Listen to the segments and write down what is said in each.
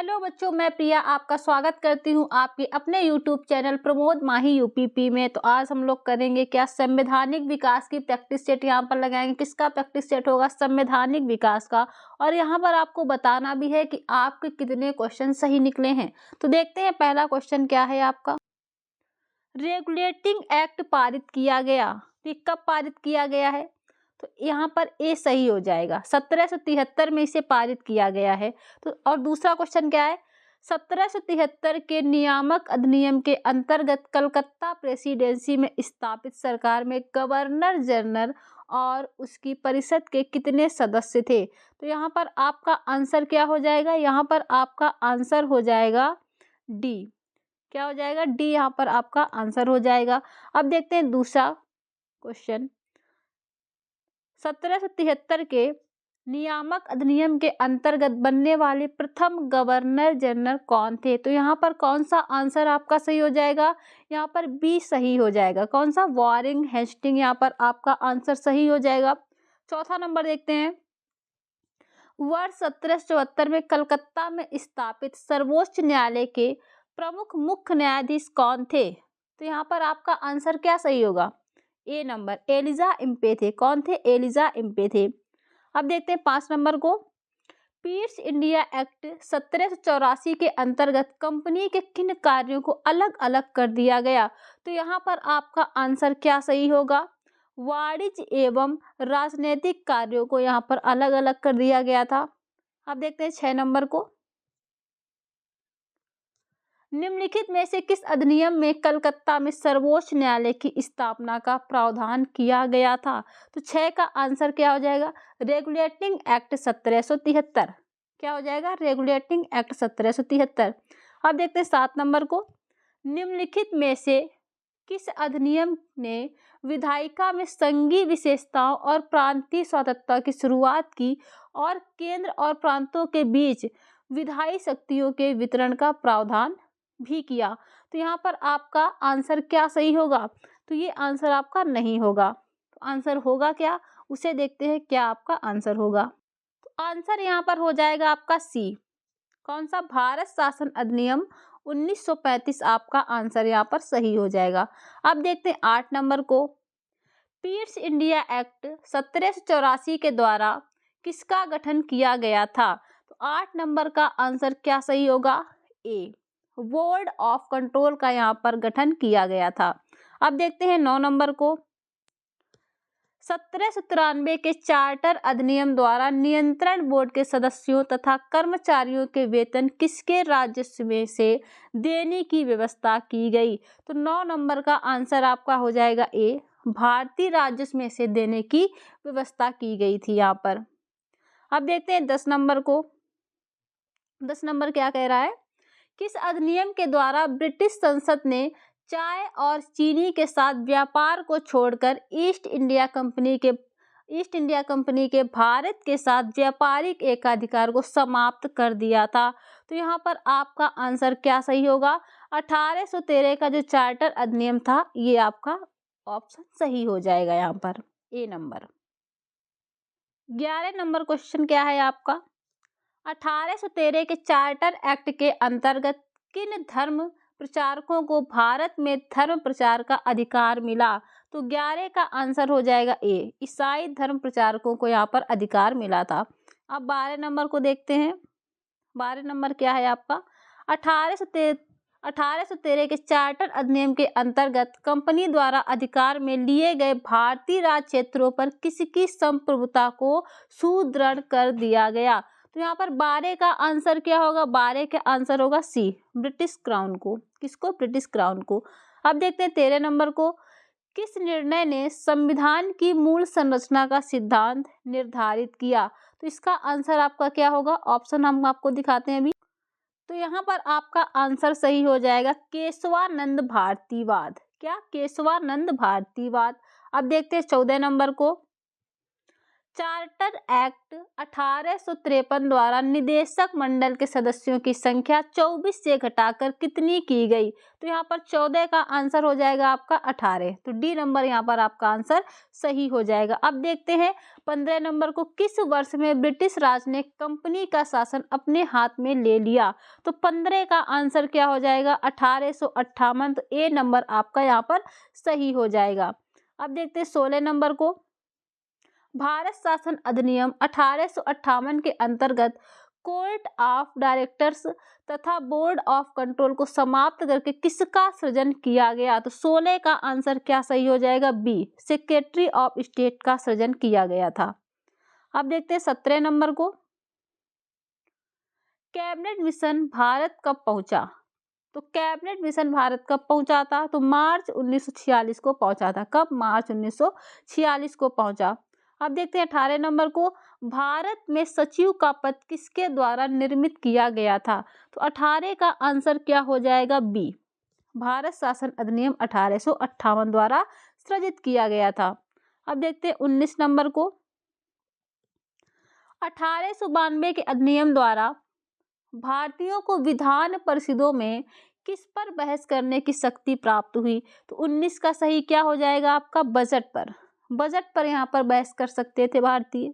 Hello बच्चों, मैं प्रिया आपका स्वागत करती हूं आपके अपने यूट्यूब चैनल प्रमोद माही यूपीपी में। तो आज हम लोग करेंगे क्या, संवैधानिक विकास की प्रैक्टिस सेट यहाँ पर लगाएंगे। किसका प्रैक्टिस सेट होगा? संवैधानिक विकास का। और यहाँ पर आपको बताना भी है कि आपके कितने क्वेश्चन सही निकले हैं। तो देखते हैं पहला क्वेश्चन क्या है आपका। रेगुलेटिंग एक्ट पारित किया गया, तो कब पारित किया गया है? तो यहाँ पर ए सही हो जाएगा। 1773 में इसे पारित किया गया है। तो और दूसरा क्वेश्चन क्या है? 1773 के नियामक अधिनियम के अंतर्गत कलकत्ता प्रेसिडेंसी में स्थापित सरकार में गवर्नर जनरल और उसकी परिषद के कितने सदस्य थे? तो यहाँ पर आपका आंसर क्या हो जाएगा? यहाँ पर आपका आंसर हो जाएगा डी। क्या हो जाएगा? डी यहाँ पर आपका आंसर हो जाएगा। अब देखते हैं दूसरा क्वेश्चन। 1773 के नियामक अधिनियम के अंतर्गत बनने वाले प्रथम गवर्नर जनरल कौन थे? तो यहाँ पर कौन सा आंसर आपका सही हो जाएगा? यहाँ पर बी सही हो जाएगा। कौन सा? वॉरेन हेस्टिंग यहाँ पर आपका आंसर सही हो जाएगा। चौथा नंबर देखते हैं। वर्ष 1774 में कलकत्ता में स्थापित सर्वोच्च न्यायालय के प्रमुख मुख्य न्यायाधीश कौन थे? तो यहाँ पर आपका आंसर क्या सही होगा? ए नंबर, एलिजा इम्पे थे। कौन थे? एलिजा इम्पे थे। अब देखते हैं 5 नंबर को। पीस इंडिया एक्ट 1784 के अंतर्गत कंपनी के किन कार्यों को अलग अलग कर दिया गया? तो यहाँ पर आपका आंसर क्या सही होगा? वाणिज्य एवं राजनीतिक कार्यों को यहाँ पर अलग अलग कर दिया गया था। अब देखते हैं 6 नंबर को। निम्नलिखित में से किस अधिनियम में कलकत्ता में सर्वोच्च न्यायालय की स्थापना का प्रावधान किया गया था? तो 6 का आंसर क्या हो जाएगा? Regulating act 1773। क्या हो जाएगा? Regulating act 1773। अब देखते हैं 7 नंबर को। निम्नलिखित में से किस अधिनियम ने विधायिका में संघीय विशेषताओं और प्रांतीय स्वतंत्रता की शुरुआत की और केंद्र और प्रांतों के बीच विधायी शक्तियों के वितरण का प्रावधान भी किया? तो यहाँ पर आपका आंसर क्या सही होगा? तो ये आंसर आपका नहीं होगा। तो आंसर होगा क्या, उसे देखते हैं क्या आपका आंसर होगा। तो आंसर यहाँ पर हो जाएगा आपका सी। कौन सा? भारत शासन अधिनियम 1935 आपका आंसर यहाँ पर सही हो जाएगा। अब देखते हैं 8 नंबर को। पीस इंडिया एक्ट 1784 के द्वारा किसका गठन किया गया था? तो 8 नंबर का आंसर क्या सही होगा? ए, बोर्ड ऑफ कंट्रोल का यहाँ पर गठन किया गया था। अब देखते हैं 9 नंबर को। 1793 के चार्टर अधिनियम द्वारा नियंत्रण बोर्ड के सदस्यों तथा कर्मचारियों के वेतन किसके राजस्व में से देने की व्यवस्था की गई? तो 9 नंबर का आंसर आपका हो जाएगा ए, भारतीय राजस्व में से देने की व्यवस्था की गई थी यहाँ पर। अब देखते हैं 10 नंबर को। 10 नंबर क्या कह रहा है? किस अधिनियम के द्वारा ब्रिटिश संसद ने चाय और चीनी के साथ व्यापार को छोड़कर ईस्ट इंडिया कंपनी के भारत के साथ व्यापारिक एकाधिकार को समाप्त कर दिया था? तो यहाँ पर आपका आंसर क्या सही होगा? 1813 का जो चार्टर अधिनियम था, ये आपका ऑप्शन सही हो जाएगा यहाँ पर, ए नंबर। 11 नंबर क्वेश्चन क्या है आपका? 1813 के चार्टर एक्ट के अंतर्गत किन धर्म प्रचारकों को भारत में धर्म प्रचार का अधिकार मिला? तो 11 का आंसर हो जाएगा ए, ईसाई धर्म प्रचारकों को यहाँ पर अधिकार मिला था। अब 12 नंबर को देखते हैं। 12 नंबर क्या है आपका? 1813 के चार्टर अधिनियम के अंतर्गत कंपनी द्वारा अधिकार में लिए गए भारतीय राज्य क्षेत्रों पर किसकी संप्रभुता को सुदृढ़ कर दिया गया? तो यहाँ पर 12 का आंसर क्या होगा? 12 का आंसर होगा सी, ब्रिटिश क्राउन को। किसको? ब्रिटिश क्राउन को। अब देखते हैं 13 नंबर को। किस निर्णय ने संविधान की मूल संरचना का सिद्धांत निर्धारित किया? तो इसका आंसर आपका क्या होगा? ऑप्शन हम आपको दिखाते हैं अभी। तो यहाँ पर आपका आंसर सही हो जाएगा केशवानंद भारतीवाद। क्या? केशवानंद भारतीवाद। अब देखते हैं 14 नंबर को। चार्टर एक्ट 1853 द्वारा निदेशक मंडल के सदस्यों की संख्या 24 से घटाकर कितनी की गई? तो यहाँ पर 14 का आंसर हो जाएगा आपका 18। तो डी नंबर यहाँ पर आपका आंसर सही हो जाएगा। अब देखते हैं 15 नंबर को, किस वर्ष में ब्रिटिश राज ने कंपनी का शासन अपने हाथ में ले लिया? तो 15 का आंसर क्या हो जाएगा? 1858। तो ए नंबर आपका यहाँ पर सही हो जाएगा। अब देखते हैं 16 नंबर को, भारत शासन अधिनियम 1858 के अंतर्गत कोर्ट ऑफ डायरेक्टर्स तथा बोर्ड ऑफ कंट्रोल को समाप्त करके किसका सृजन किया गया? तो 16 का आंसर क्या सही हो जाएगा? बी, सेक्रेटरी ऑफ स्टेट का सृजन किया गया था। अब देखते हैं 17 नंबर को, कैबिनेट मिशन भारत कब पहुंचा? तो कैबिनेट मिशन भारत कब पहुंचा था? तो मार्च 1946 को पहुंचा था। कब? मार्च 1946 को पहुंचा। अब देखते हैं 18 नंबर को, भारत में सचिव का पद किसके द्वारा निर्मित किया गया था? तो 18 का आंसर क्या हो जाएगा? बी, भारत शासन अधिनियम 1858 द्वारा सृजित किया गया था। अब देखते हैं 19 नंबर को, 1892 के अधिनियम द्वारा भारतीयों को विधान परिषदों में किस पर बहस करने की शक्ति प्राप्त हुई? तो 19 का सही क्या हो जाएगा आपका? बजट पर। बजट पर यहाँ पर बहस कर सकते थे भारतीय।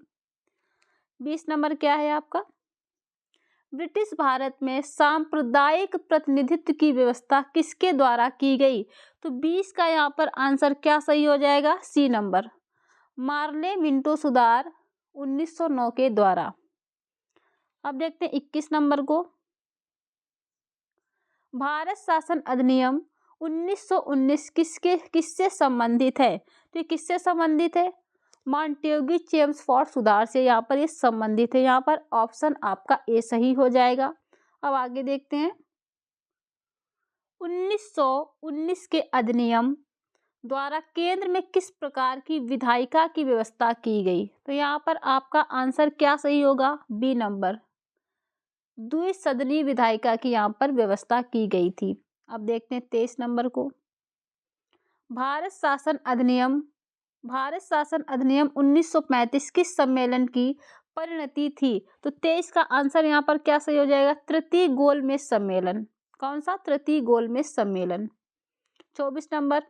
20 नंबर क्या है आपका, ब्रिटिश भारत में सांप्रदायिक प्रतिनिधित्व की व्यवस्था किसके द्वारा की गई? तो 20 का यहाँ पर आंसर क्या सही हो जाएगा? सी नंबर, मार्ले मिंटो सुधार 1909 के द्वारा। अब देखते हैं 21 नंबर को, भारत शासन अधिनियम 1919 किससे संबंधित है? तो ये किससे संबंधित है? मॉन्टेग्यू चेम्सफोर्ड सुधार से यहाँ पर ये संबंधित है। यहाँ पर ऑप्शन आपका ए सही हो जाएगा। अब आगे देखते हैं 1919 के अधिनियम द्वारा केंद्र में किस प्रकार की विधायिका की व्यवस्था की गई? तो यहाँ पर आपका आंसर क्या सही होगा? बी नंबर, द्विसदनीय विधायिका की यहाँ पर व्यवस्था की गई थी। अब देखते हैं 23 नंबर को, भारत शासन अधिनियम 1935 किस सम्मेलन की परिणति थी? तो 23 का आंसर यहाँ पर क्या सही हो जाएगा? तृतीय गोलमेज सम्मेलन। कौन सा? तृतीय गोलमेज सम्मेलन। 24 नंबर,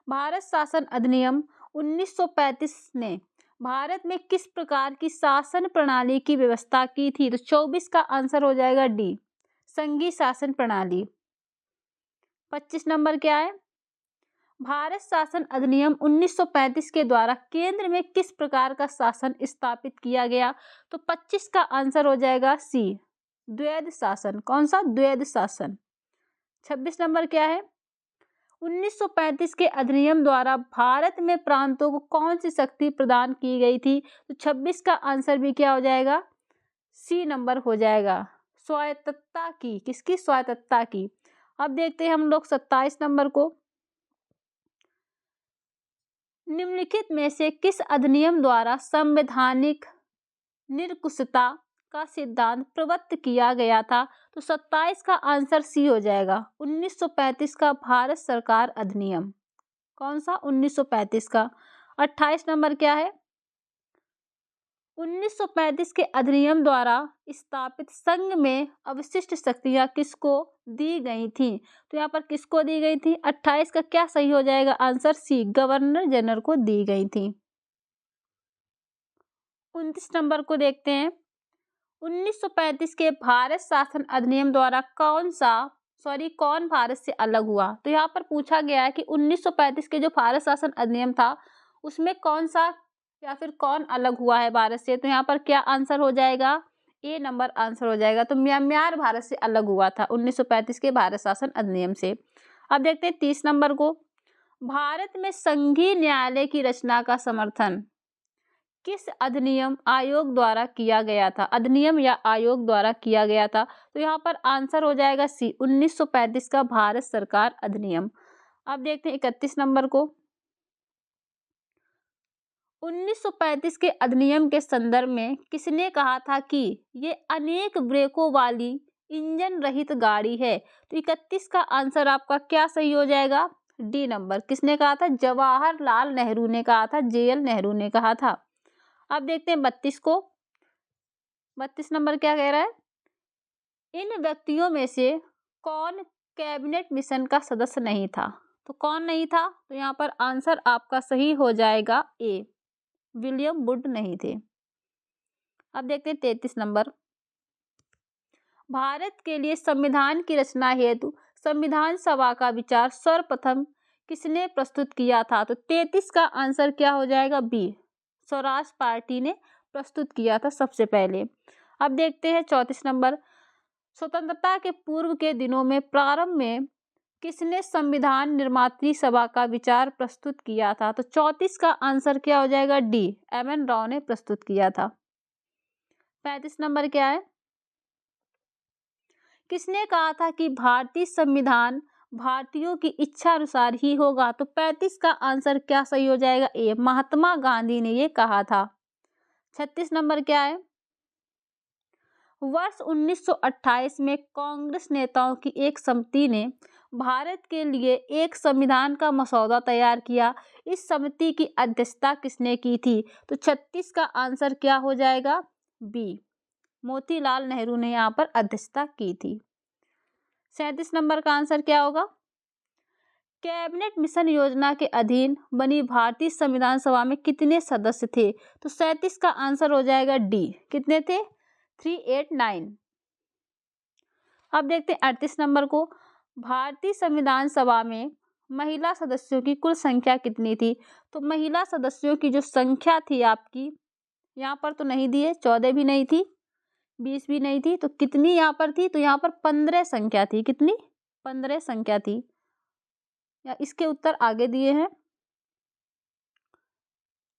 भारत शासन अधिनियम 1935 ने भारत में किस प्रकार की शासन प्रणाली की व्यवस्था की थी? तो 24 का आंसर हो जाएगा डी, संघीय शासन प्रणाली। 25 नंबर क्या है, भारत शासन अधिनियम 1935 के द्वारा केंद्र में किस प्रकार का शासन स्थापित किया गया? तो 25 का आंसर हो जाएगा सी, द्वैध शासन। कौन सा? द्वैध शासन। 26 नंबर क्या है, 1935 के अधिनियम द्वारा भारत में प्रांतों को कौन सी शक्ति प्रदान की गई थी? तो 26 का आंसर भी क्या हो जाएगा? सी नंबर हो जाएगा, स्वायत्तता की। किसकी? स्वायत्तता की। अब देखते हैं हम लोग 27 नंबर को, निम्नलिखित में से किस अधिनियम द्वारा संवैधानिक निरंकुशता का सिद्धांत प्रवृत्त किया गया था? तो 27 का आंसर सी हो जाएगा, 1935 का भारत सरकार अधिनियम। कौन सा? 1935 का। 28 नंबर क्या है, 1935 के अधिनियम द्वारा स्थापित संघ में अवशिष्ट शक्तियां किसको दी गई थी? तो यहाँ पर किसको दी गई थी? 28 का क्या सही हो जाएगा? आंसर सी, गवर्नर जनरल को दी गई थी। 29 नंबर को देखते हैं, 1935 के भारत शासन अधिनियम द्वारा कौन भारत से अलग हुआ? तो यहाँ पर पूछा गया है कि 1935 के जो भारत शासन अधिनियम था उसमें कौन सा या फिर कौन अलग हुआ है भारत से? तो यहाँ पर क्या आंसर हो जाएगा? ए नंबर आंसर हो जाएगा। तो म्यांमार भारत से अलग हुआ था 1935 के भारत शासन अधिनियम से। अब देखते हैं 30 नंबर को, भारत में संघीय न्यायालय की रचना का समर्थन किस अधिनियम आयोग द्वारा किया गया था? अधिनियम या आयोग द्वारा किया गया था? तो यहाँ पर आंसर हो जाएगा सी, 1935 का भारत सरकार अधिनियम। अब देखते हैं 31 नंबर को, 1935 के अधिनियम के संदर्भ में किसने कहा था कि ये अनेक ब्रेकों वाली इंजन रहित गाड़ी है? तो 31 का आंसर आपका क्या सही हो जाएगा? डी नंबर, किसने कहा था? जवाहरलाल नेहरू ने कहा था, JL नेहरू ने कहा था। अब देखते हैं 32 को। 32 नंबर क्या कह रहा है, इन व्यक्तियों में से कौन कैबिनेट मिशन का सदस्य नहीं था। तो कौन नहीं था, तो यहाँ पर आंसर आपका सही हो जाएगा ए, विलियम वुड नहीं थे। अब देखते हैं 33 नंबर, भारत के लिए संविधान की रचना हेतु संविधान सभा का विचार सर्वप्रथम किसने प्रस्तुत किया था। तो 33 का आंसर क्या हो जाएगा, बी, स्वराज पार्टी ने प्रस्तुत किया था सबसे पहले। अब देखते हैं 34 नंबर, स्वतंत्रता के पूर्व के दिनों में प्रारंभ में किसने संविधान निर्मात्री सभा का विचार प्रस्तुत किया था। तो 34 का आंसर क्या हो जाएगा, डी, एम.एन. राव ने प्रस्तुत किया था। 35 नंबर क्या है, किसने कहा था कि भारतीय संविधान भारतीयों की इच्छा अनुसार ही होगा। तो 35 का आंसर क्या सही हो जाएगा, ए, महात्मा गांधी ने ये कहा था। 36 नंबर क्या है, वर्ष 1928 में कांग्रेस नेताओं की एक समिति ने भारत के लिए एक संविधान का मसौदा तैयार किया। इस समिति की अध्यक्षता किसने की थी। तो 36 का आंसर क्या हो जाएगा, बी, मोतीलाल नेहरू ने यहाँ पर अध्यक्षता की थी। 37 नंबर का आंसर क्या होगा, कैबिनेट मिशन योजना के अधीन बनी भारतीय संविधान सभा में कितने सदस्य थे। तो 37 का आंसर हो जाएगा डी, कितने थे, 389। अब देखते हैं 38 नंबर को, भारतीय संविधान सभा में महिला सदस्यों की कुल संख्या कितनी थी। तो महिला सदस्यों की जो संख्या थी आपकी, यहाँ पर तो नहीं दिए, 14 भी नहीं थी, 20 भी नहीं थी, तो कितनी यहाँ पर थी, तो यहाँ पर 15 संख्या थी। कितनी, 15 संख्या थी, या इसके उत्तर आगे दिए हैं।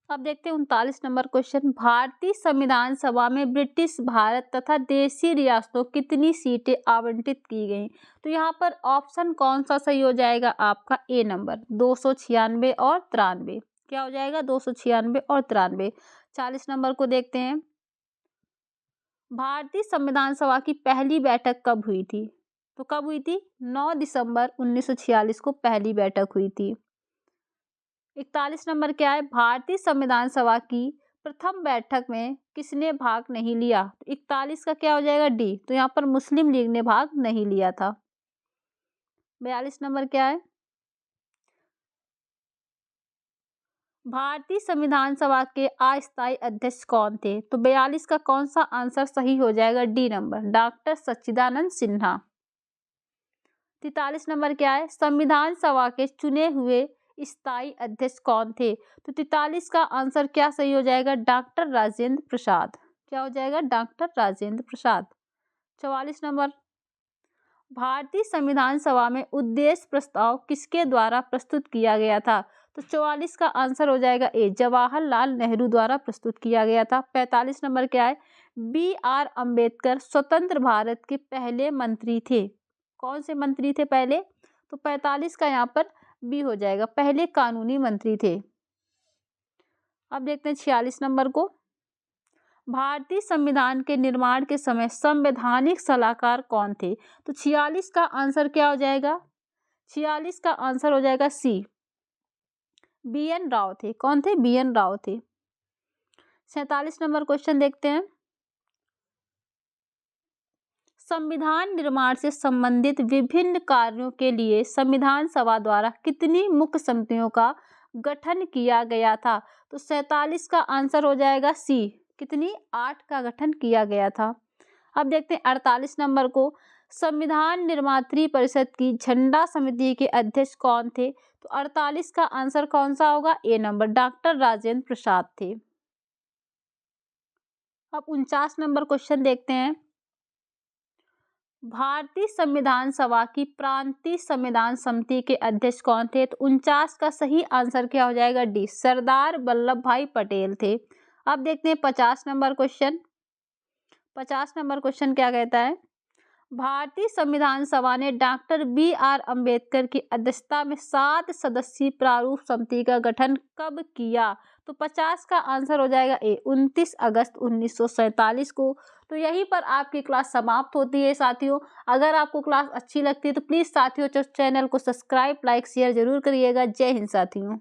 अब देखते हैं 39 नंबर क्वेश्चन, भारतीय संविधान सभा में ब्रिटिश भारत तथा देशी रियासतों कितनी सीटें आवंटित की गई। तो यहाँ पर ऑप्शन कौन सा सही हो जाएगा आपका, ए नंबर, 296 और 93। क्या हो जाएगा, 296 और 93। 40 नंबर को देखते हैं, भारतीय संविधान सभा की पहली बैठक कब हुई थी। तो कब हुई थी, 9 दिसंबर 1946 को पहली बैठक हुई थी। 41 नंबर क्या है, भारतीय संविधान सभा की प्रथम बैठक में किसने भाग नहीं लिया। 41 का क्या हो जाएगा, डी, तो यहाँ पर मुस्लिम लीग ने भाग नहीं लिया था। 42 नंबर क्या है, भारतीय संविधान सभा के अस्थायी अध्यक्ष कौन थे। तो 42 का कौन सा आंसर सही हो जाएगा, डी नंबर, डॉक्टर सच्चिदानंद सिन्हा। 43 नंबर क्या है, संविधान सभा के चुने हुए स्थायी अध्यक्ष कौन थे। तो 43 का आंसर क्या सही हो जाएगा, डॉक्टर राजेंद्र प्रसाद। क्या हो जाएगा, डॉक्टर राजेंद्र प्रसाद। 44 नंबर, भारतीय संविधान सभा में उद्देश्य प्रस्ताव किसके द्वारा प्रस्तुत किया गया था। तो 44 का आंसर हो जाएगा ए, जवाहरलाल नेहरू द्वारा प्रस्तुत किया गया था। 45 नंबर क्या है, बी.आर. अम्बेडकर स्वतंत्र भारत के पहले मंत्री थे। कौन से मंत्री थे पहले, तो 45 का यहाँ पर बी हो जाएगा, पहले कानूनी मंत्री थे। अब देखते हैं 46 नंबर को, भारतीय संविधान के निर्माण के समय संवैधानिक सलाहकार कौन थे। तो 46 का आंसर क्या हो जाएगा, 46 का आंसर हो जाएगा सी, बी.एन. राव थे। कौन थे, बी.एन. राव थे। 47 नंबर क्वेश्चन देखते हैं, संविधान निर्माण से संबंधित विभिन्न कार्यों के लिए संविधान सभा द्वारा कितनी मुख्य समितियों का गठन किया गया था। तो 47 का आंसर हो जाएगा सी, कितनी, 8 का गठन किया गया था। अब देखते हैं 48 नंबर को, संविधान निर्मात्री परिषद की झंडा समिति के अध्यक्ष कौन थे। तो 48 का आंसर कौन सा होगा, ए नंबर, डॉक्टर राजेंद्र प्रसाद थे। अब 49 नंबर क्वेश्चन देखते हैं, भारतीय संविधान सभा की प्रांतीय संविधान समिति के अध्यक्ष कौन थे। तो 49 का सही आंसर क्या हो जाएगा, डी, सरदार वल्लभ भाई पटेल थे। अब देखते हैं 50 नंबर क्वेश्चन। 50 नंबर क्वेश्चन क्या कहता है, भारतीय संविधान सभा ने डॉक्टर बी.आर. अम्बेडकर की अध्यक्षता में 7 सदस्यीय प्रारूप समिति का गठन कब किया। तो 50 का आंसर हो जाएगा ए, 29 अगस्त 1947 को। तो यहीं पर आपकी क्लास समाप्त होती है साथियों। अगर आपको क्लास अच्छी लगती है तो प्लीज़ साथियों चैनल को सब्सक्राइब, लाइक, शेयर जरूर करिएगा। जय हिंद साथियों।